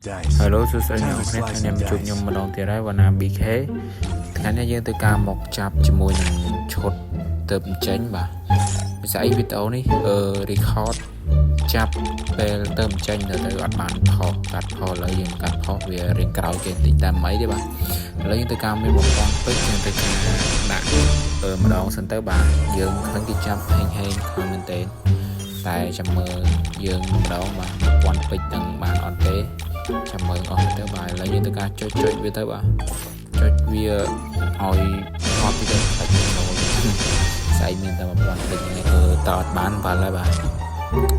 Hello សួស្តីអ្នកនរគ្នាខ្ញុំជួបខ្ញុំម្ដងទៀតហើយវណ្ណា BK ថ្ងៃនេះយើងទៅការមកចាប់ជាមួយនឹងឈុតទៅបញ្ចេញបាទភាសាវីដេអូនេះrecord ចាប់ពេលទៅបញ្ចេញទៅអត់បានផុសកាត់ផុសឥឡូវយើងកាត់ផុសវារៀងក្រោយគេតិចតែមិនអីទេបាទឥឡូវយើងទៅការមានបំពង់ពេជ្រយើងទៅការដាក់ម្ដងសិនទៅបាទយើងឃើញគេចាប់ហេងខ្លាំងមែនទែនតែចាំមើលយើងម្ដងបាទពាន់ពេជ្រនឹងបានអត់ទេចាំមើលអស់ទៅបាទឥឡូវយើងទៅការចុចវាទៅបាទចុចវាឲ្យថតពីទៅខ្លាច់ចូលស្អីមានតែ1000ពេជ្រនេះតើអត់បានបាល់ហើយបាទ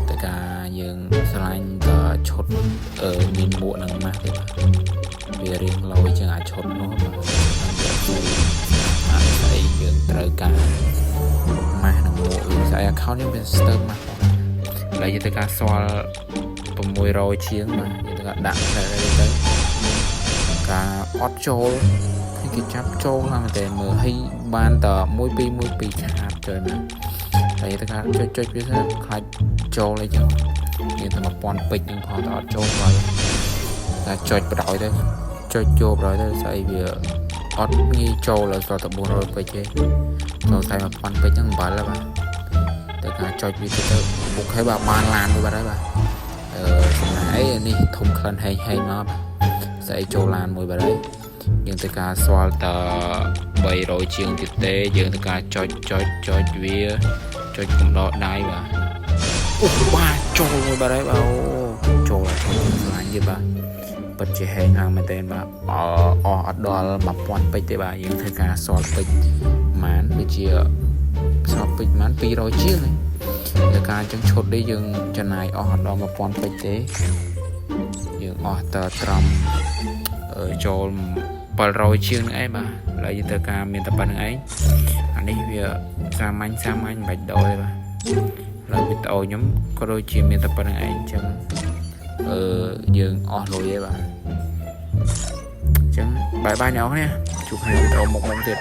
តែការយើងឆ្លាញ់តឈុតមានមួកនឹងម៉ាស់ទេបាទវារៀងលយជាងអាចឈុតនោះបាទស្អីយើងត្រូវការម៉ាស់នឹងមួកវាស្អី account នេះមានស្ទើរម៉ាស់ឥឡូវយើងទៅការស្គាល់600ជាងបាទយើងទៅដាក់ទៅការអត់ចូលគេចាប់ចូលហ្នឹងតែមើលឲ្យបានត1212ឆាបចូលណាតែទៅការចុចវាទៅខ្លាច់ចូលអីចឹងមានតែ1000ពេជ្រនឹងផងតអត់ចូលបាទតែចុចបដ ாய் ទៅចុចចូលបដ ாய் ទៅស្អីវាអត់ងាយចូលដល់តែ400ពេជ្រទេចូលតែ1000ពេជ្រហ្នឹងបាល់ហើយបាទតែការចុចវាទៅពុកឲ្យបានឡានមួយបាត់ហើយបាទសម្រាប់អីនេះធំក្លិនហេងមកស្អីចូលឡានមួយបាត់ហើយយើងទៅការស្គាល់ត300ជាងទៀតទេយើងទៅការចុចវាចុចកំដរដៃបាទអូបាទចូលមួយបាត់ហើយបាទអូចូលឆ្លាញ់ទៀតបាទពិតជាហេងខ្លាំងមែនទែនបាទអត់ដល់1000ពេជ្រទេបាទយើងធ្វើការស្គាល់ពេជ្រម៉ានដូចជាស្គាល់ពេជ្រម៉ាន200ជាងតែការអញ្ចឹងឈុតនេះយើងចំណាយអស់អត់ដល់1000ពេជ្រទេយើងអស់តត្រឹមចូល700ជាងហ្នឹងឯងបាទឥឡូវយើងត្រូវការមានតែប៉ុណ្្នឹងឯងអានេះវាសាមញ្ញមិនបាច់ដល់ទេបាទឥឡូវវីដេអូខ្ញុំក៏ដូចជាមានតែប៉ុណ្្នឹងឯងអញ្ចឹងយើងអស់លុយទេបាទអញ្ចឹងបាយអ្នកនរគ្នាជួបគ្នាវីដេអូមុខទៀត